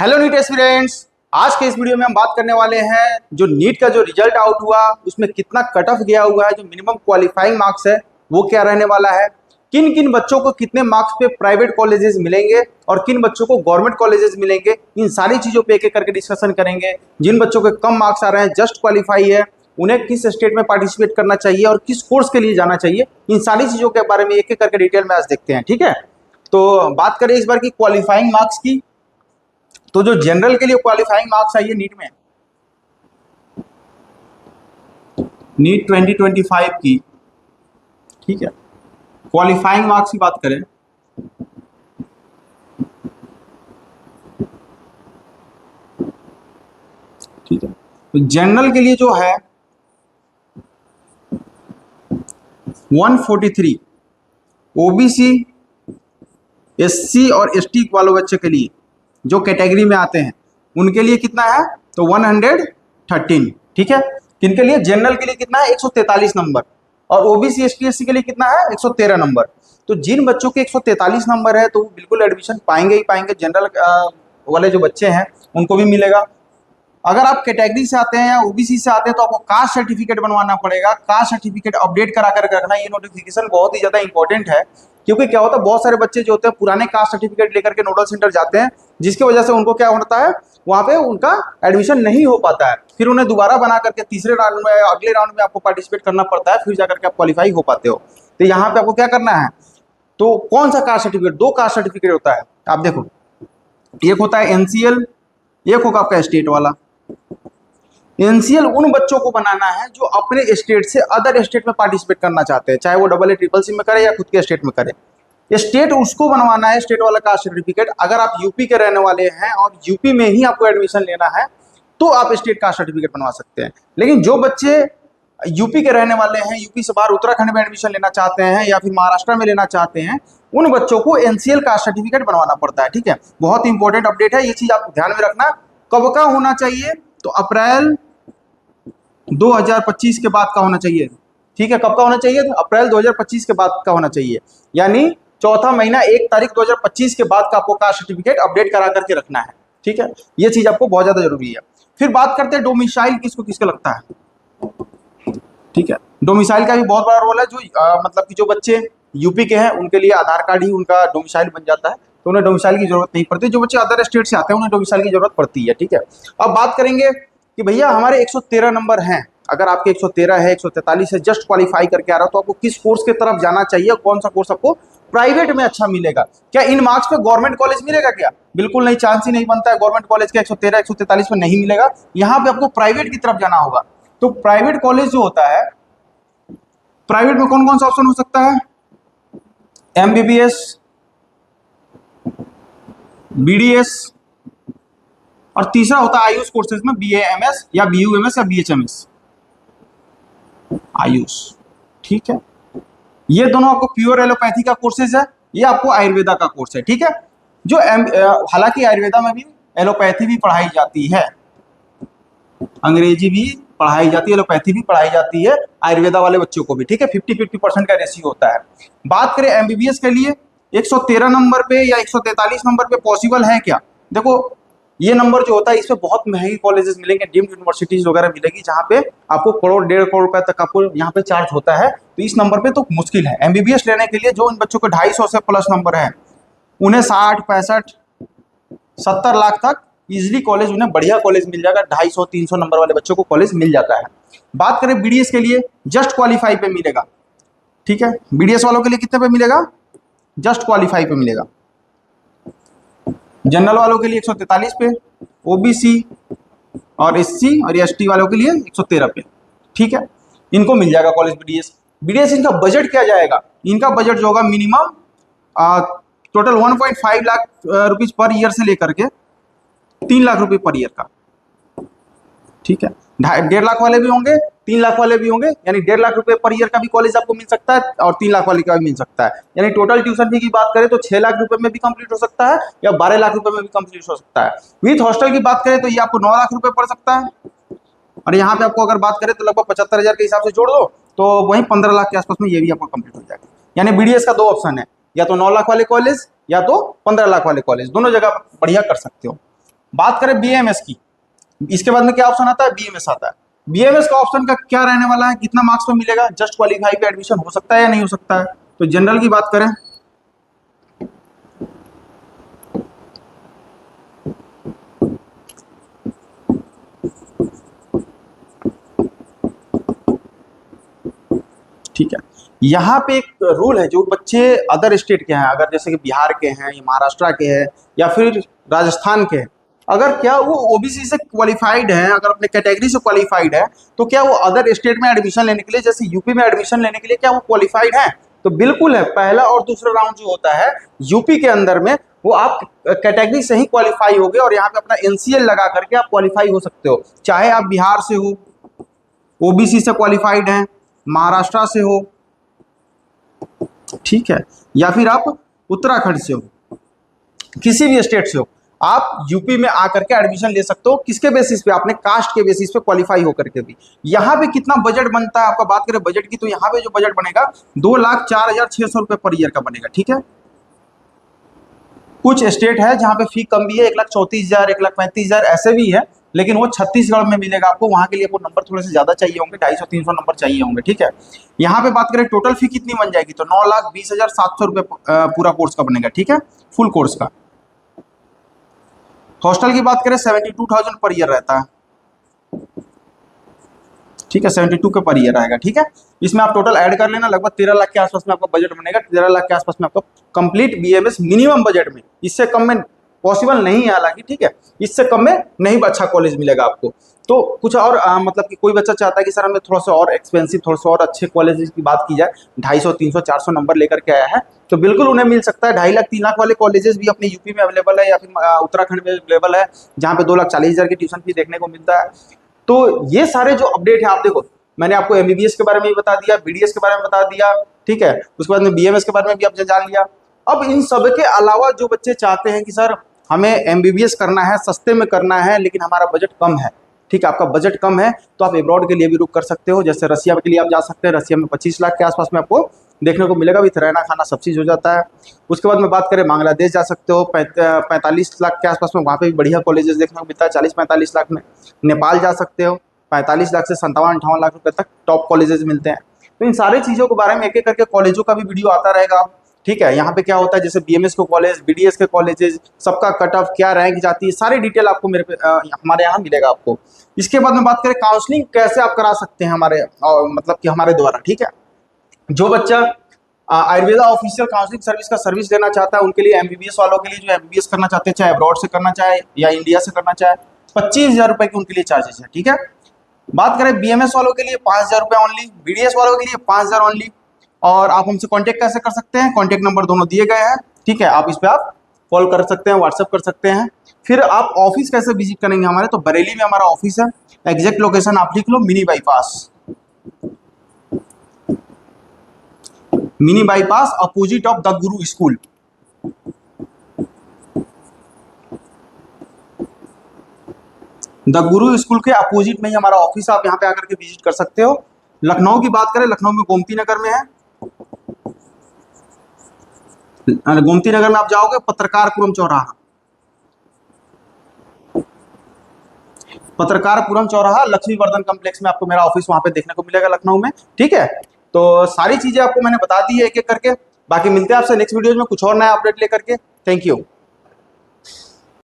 Hello NEET aspirants. आज के इस वीडियो में हम बात करने वाले हैं जो नीट का जो रिजल्ट आउट हुआ उसमें कितना कट ऑफ गया हुआ है, जो मिनिमम क्वालिफाइंग मार्क्स है वो क्या रहने वाला है, किन किन बच्चों को कितने मार्क्स पे प्राइवेट कॉलेजेस मिलेंगे और किन बच्चों को गवर्नमेंट कॉलेजेस मिलेंगे। इन सारी चीजों पे एक एक करके डिस्कशन करेंगे। जिन बच्चों के कम मार्क्स आ रहे हैं, जस्ट क्वालिफाई है, उन्हें किस स्टेट में पार्टिसिपेट करना चाहिए और किस कोर्स के लिए जाना चाहिए, इन सारी चीजों के बारे में एक एक करके डिटेल में आज देखते हैं। ठीक है, तो बात करें इस बार की क्वालिफाइंग मार्क्स की। तो जो जनरल के लिए क्वालिफाइंग मार्क्स आई है नीट में, नीट 2025 की, ठीक है, क्वालिफाइंग मार्क्स की बात करें ठीक है, तो जनरल के लिए जो है 143, ओबीसी, एससी और एसटी वालों बच्चे के लिए जो कैटेगरी में आते हैं उनके लिए कितना है, तो 113। ठीक है, किनके लिए, जनरल के लिए कितना है, 143 नंबर, और ओबीसी एसटी एससी के लिए कितना है, 113 नंबर। तो जिन बच्चों के 143 नंबर है तो वो बिल्कुल एडमिशन पाएंगे ही पाएंगे। जनरल वाले जो बच्चे हैं उनको भी मिलेगा। अगर आप कैटेगरी से आते हैं या ओबीसी से आते हैं तो आपको कास्ट सर्टिफिकेट बनवाना पड़ेगा। कास्ट सर्टिफिकेट अपडेट करा कर रखना, ये नोटिफिकेशन बहुत ही ज्यादा इंपॉर्टेंट है, क्योंकि क्या होता है बहुत सारे बच्चे जो होते हैं पुराने कास्ट सर्टिफिकेट लेकर के नोडल सेंटर जाते हैं, जिसकी वजह से उनको क्या होता है, वहां पे उनका एडमिशन नहीं हो पाता है। फिर उन्हें दोबारा बना करके तीसरे राउंड में, अगले राउंड में आपको पार्टिसिपेट करना पड़ता है, फिर जाकर के आप क्वालिफाई हो पाते हो। तो यहाँ पे आपको क्या करना है, तो कौन सा कास्ट सर्टिफिकेट, दो कास्ट सर्टिफिकेट होता है, आप देखो, एक होता है एनसीएल, एक होगा आपका स्टेट वाला। एनसीएल उन बच्चों को बनाना है जो अपने स्टेट से अदर स्टेट में पार्टिसिपेट करना चाहते हैं, चाहे वो AA CCC में करे या खुद के स्टेट में करे। स्टेट उसको बनवाना है, स्टेट वाला कास्ट सर्टिफिकेट। अगर आप यूपी के रहने वाले हैं और यूपी में ही आपको एडमिशन लेना है तो आप स्टेट कास्ट सर्टिफिकेट बनवा सकते हैं। लेकिन जो बच्चे यूपी के रहने वाले हैं, यूपी से बाहर उत्तराखंड में एडमिशन लेना चाहते हैं या फिर महाराष्ट्र में लेना चाहते हैं, उन बच्चों को एनसीएल कास्ट सर्टिफिकेट बनवाना पड़ता है। ठीक है, बहुत इंपॉर्टेंट अपडेट है, ये चीज आप ध्यान में रखना। कब का होना चाहिए, तो अप्रैल 2025 के बाद का होना चाहिए। ठीक है, कब का होना चाहिए, तो अप्रैल 2025 के बाद का होना चाहिए, यानी चौथा महीना 1 तारीख 2025 के बाद का आपको कास्ट सर्टिफिकेट अपडेट करा करके रखना है। ठीक है, ये चीज आपको बहुत ज्यादा जरूरी है। फिर बात करते हैं डोमिसाइल किसको किसको लगता है। ठीक है, डोमिसाइल का भी बहुत बड़ा रोल है। जो मतलब कि जो बच्चे यूपी के हैं उनके लिए आधार कार्ड ही उनका डोमिसाइल बन जाता है, तो उन्हें डोमिसाइल की जरूरत नहीं पड़ती। जो बच्चे अदर स्टेट से आते हैं उन्हें डोमिसाइल की जरूरत पड़ती है। ठीक है, अब बात करेंगे कि भैया हमारे 113 नंबर हैं, अगर आपके 113 है, 143 है, जस्ट क्वालिफाई करके आ रहा हो, तो आपको किस कोर्स की तरफ जाना चाहिए, कौन सा कोर्स आपको प्राइवेट में अच्छा मिलेगा। क्या इन मार्क्स पे गवर्नमेंट कॉलेज मिलेगा क्या, बिल्कुल नहीं, चांस ही नहीं बनता है। गवर्नमेंट कॉलेज के 113 143 में नहीं मिलेगा, यहाँ पे आपको प्राइवेट की तरफ जाना होगा। तो प्राइवेट कॉलेज जो होता है, प्राइवेट में कौन कौन सा ऑप्शन हो सकता है, एमबीबीएस, बीडीएस, और तीसरा होता है आयुष कोर्सेज में बीएएमएस या बीयूएमएस या बीएचएमएस, आयुष। ठीक है, ये दोनों आपको प्योर एलोपैथी का कोर्सेज है, ये आपको आयुर्वेदा का कोर्स है। ठीक है, जो हालांकि आयुर्वेदा में भी एलोपैथी भी पढ़ाई जाती है, अंग्रेजी भी पढ़ाई जाती है, एलोपैथी भी पढ़ाई जाती है आयुर्वेदा वाले बच्चों को भी। ठीक है, 50-50% का रेशियो होता है। बात करें एमबीबीएस के लिए, 113 नंबर पे या 143 नंबर पे पॉसिबल है क्या, देखो ये नंबर जो होता है इसमें बहुत महंगी कॉलेजेस मिलेंगे, डीम्ड यूनिवर्सिटीज वगैरह मिलेगी, जहाँ पे आपको करोड़ 1.5 करोड़ रुपए तक आपको यहाँ पे चार्ज होता है। तो इस नंबर पे तो मुश्किल है एमबीबीएस लेने के लिए। जो इन बच्चों को 250 से प्लस नंबर है, उन्हें 60, 65, 70 लाख तक इजिली कॉलेज, उन्हें बढ़िया कॉलेज मिल जाएगा। 250, 300 नंबर वाले बच्चों को कॉलेज मिल जाता है। बात करें बीडीएस के लिए, जस्ट क्वालिफाई पे मिलेगा। ठीक है, बीडीएस वालों के लिए कितने पे मिलेगा, जस्ट क्वालिफाई पे मिलेगा। जनरल वालों के लिए 143 पे, ओबीसी और एससी और एसटी वालों के लिए 113 पे। ठीक है, इनको मिल जाएगा कॉलेज बीडीएस। बीडीएस इनका बजट क्या जाएगा, इनका बजट जो होगा minimum total 1.5 lakh rupees per year से लेकर के 3 लाख रुपए पर ईयर का। ठीक है, 1.5 लाख वाले भी होंगे, 3 लाख वाले भी होंगे, यानी 1.5 लाख रुपए पर ईयर का भी कॉलेज आपको मिल सकता है और 3 लाख वाले का भी मिल सकता है। यानी टोटल ट्यूशन फी की बात करें तो 6 लाख रुपए में भी कंप्लीट हो सकता है या 12 लाख रुपए में भी कंप्लीट हो सकता है। विथ हॉस्टल की बात करें तो ये आपको 9 लाख रुपए पड़ सकता है, और यहाँ पे आपको अगर बात करें तो लगभग 75,000 के हिसाब से जोड़ दो तो वही 15 लाख के आसपास में ये भी आपको कंप्लीट हो जाएगा। यानी बीडीएस का 2 ऑप्शन है, या तो 9 लाख वाले कॉलेज या तो 15 लाख वाले कॉलेज, दोनों जगह बढ़िया कर सकते हो। बात करें बीएमएस की, इसके बाद में क्या ऑप्शन आता है, बीएमएस आता है। बीएमएस का ऑप्शन का क्या रहने वाला है, कितना मार्क्स में मिलेगा, जस्ट क्वालिफाई पे एडमिशन हो सकता है या नहीं हो सकता है। तो जनरल की बात करें, ठीक है, यहाँ पे एक रूल है, जो बच्चे अदर स्टेट के हैं, अगर जैसे कि बिहार के हैं या महाराष्ट्र के हैं या फिर राजस्थान के हैं, अगर क्या वो ओबीसी से क्वालिफाइड है, अगर अपने कैटेगरी से क्वालिफाइड है, तो क्या वो अदर स्टेट में एडमिशन लेने के लिए, जैसे यूपी में एडमिशन लेने के लिए क्या वो क्वालिफाइड है। तो बिल्कुल है, पहला और दूसरा राउंड जो होता है यूपी के अंदर में, वो आप कैटेगरी से ही क्वालिफाई हो गए और यहाँ पे अपना एनसीएल लगा करके आप क्वालिफाई हो सकते हो, चाहे आप बिहार से हो, ओबीसी से क्वालिफाइड हैं, महाराष्ट्र से हो, ठीक है, या फिर आप उत्तराखंड से हो, किसी भी स्टेट से हो, आप यूपी में आकर के एडमिशन ले सकते हो। किसके बेसिस पे, अपने कास्ट के बेसिस पे क्वालिफाई होकर के भी। यहाँ पे कितना बजट बनता है, आपका बात करें बजट की, तो यहाँ पे जो बजट बनेगा 2,04,600 रुपये पर ईयर का बनेगा, ठीक है। कुछ स्टेट है जहाँ पे फी कम भी है, 1,34,000, 1,35,000 ऐसे भी है, लेकिन वो छत्तीसगढ़ में मिलेगा आपको। वहाँ के लिए आपको नंबर थोड़े से ज़्यादा चाहिए होंगे, 250-300 नंबर चाहिए होंगे, ठीक है। यहाँ पे बात करें टोटल फी कितनी बन जाएगी, तो 9,20,700 रुपये पूरा कोर्स का बनेगा, ठीक है, फुल कोर्स का। हॉस्टल की बात करें 72,000 पर ईयर रहता है, ठीक है, 72 के पर ईयर आएगा, ठीक है। इसमें आप टोटल ऐड कर लेना, लगभग 13 लाख के आसपास में आपका बजट बनेगा। 13 लाख के आसपास में आपका कंप्लीट बीएमएस मिनिमम बजट में, इससे कम में पॉसिबल नहीं है हालांकि, ठीक है, इससे कम में नहीं अच्छा कॉलेज मिलेगा आपको। तो कुछ और मतलब कि कोई बच्चा चाहता है कि सर हमें थोड़ा सा और एक्सपेंसिव, थोड़ा सा और अच्छे कॉलेज की बात की जाए, 250, 300, 400 नंबर लेकर के आया है, तो बिल्कुल उन्हें मिल सकता है। 2.5 लाख 3 लाख वाले कॉलेजेस भी अपने यूपी में अवेलेबल है, या फिर उत्तराखंड में अवेलेबल है, जहाँ पे 2,40,000 की ट्यूशन फी देखने को मिलता है। तो ये सारे जो अपडेट है, आप देखो, मैंने आपको एमबीबीएस के बारे में भी बता दिया, बीडीएस के बारे में बता दिया, ठीक है, उसके बाद में बीएमएस के बारे में भी आपने जान लिया। अब इन सब के अलावा जो बच्चे चाहते हैं कि सर हमें एमबीबीएस करना है, सस्ते में करना है, लेकिन हमारा बजट कम है, ठीक है, आपका बजट कम है, तो आप एब्रॉड के लिए भी रुक कर सकते हो। जैसे रसिया के लिए आप जा सकते हैं, रसिया में 25 लाख के आसपास में आपको देखने को मिलेगा, विथ रहना खाना सब चीज़ हो जाता है। उसके बाद में बात करें बांग्लादेश जा सकते हो, 45 लाख के आसपास में, वहाँ पे भी बढ़िया कॉलेजेस देखने को मिलता है, 40-45 लाख में। नेपाल जा सकते हो, 45 लाख से 57-58 लाख रुपए तक टॉप कॉलेजेस मिलते हैं। तो इन सारी चीज़ों के बारे में एक एक करके कॉलेजों का भी वीडियो आता रहेगा, ठीक है। यहाँ पे क्या होता है, जैसे बीएमएस के कॉलेज, बीडीएस के कॉलेजेस, सबका कट ऑफ क्या रैंक जाती है, सारी डिटेल आपको हमारे यहाँ मिलेगा आपको। इसके बाद में बात करें काउंसलिंग कैसे आप करा सकते हैं हमारे मतलब कि हमारे द्वारा, ठीक है। जो बच्चा आयुर्वेदा ऑफिशियल काउंसलिंग सर्विस का सर्विस लेना चाहता है, उनके लिए, एमबीबीएस वालों के लिए जो एमबीबीएस करना चाहते हैं, चाहे अब्रॉड से करना चाहे या इंडिया से करना चाहे, 25,000 रुपये की उनके लिए चार्जेस है, ठीक है। बात करें बीएमएस वालों के लिए 5,000 रुपये ओनली, बीडीएस वालों के लिए 5,000 ओनली। और आप हमसे कांटेक्ट कैसे कर सकते हैं, कांटेक्ट नंबर दोनों दिए गए हैं, ठीक है, आप इस पर आप कॉल कर सकते हैं, व्हाट्सएप कर सकते हैं। फिर आप ऑफिस कैसे विजिट करेंगे हमारे, तो बरेली में हमारा ऑफिस है, एग्जैक्ट लोकेशन आप लिख लो, mini bypass opposite of the Guru school. The Guru school के अपोजिट में ही हमारा ऑफिस है, आप यहाँ पे आकर के विजिट कर सकते हो। लखनऊ की बात करें, लखनऊ में गोमती नगर में है, गोमती नगर में आप जाओगे पत्रकारपुरम चौराहा, पत्रकारपुरम चौराहा लक्ष्मी वर्धन कॉम्प्लेक्स में आपको मेरा ऑफिस वहां पे देखने को मिलेगा लखनऊ में, ठीक है। तो सारी चीजें आपको मैंने बता दी है एक एक करके। बाकी मिलते हैं आपसे नेक्स्ट वीडियो में कुछ और नया अपडेट लेकर के। Thank you.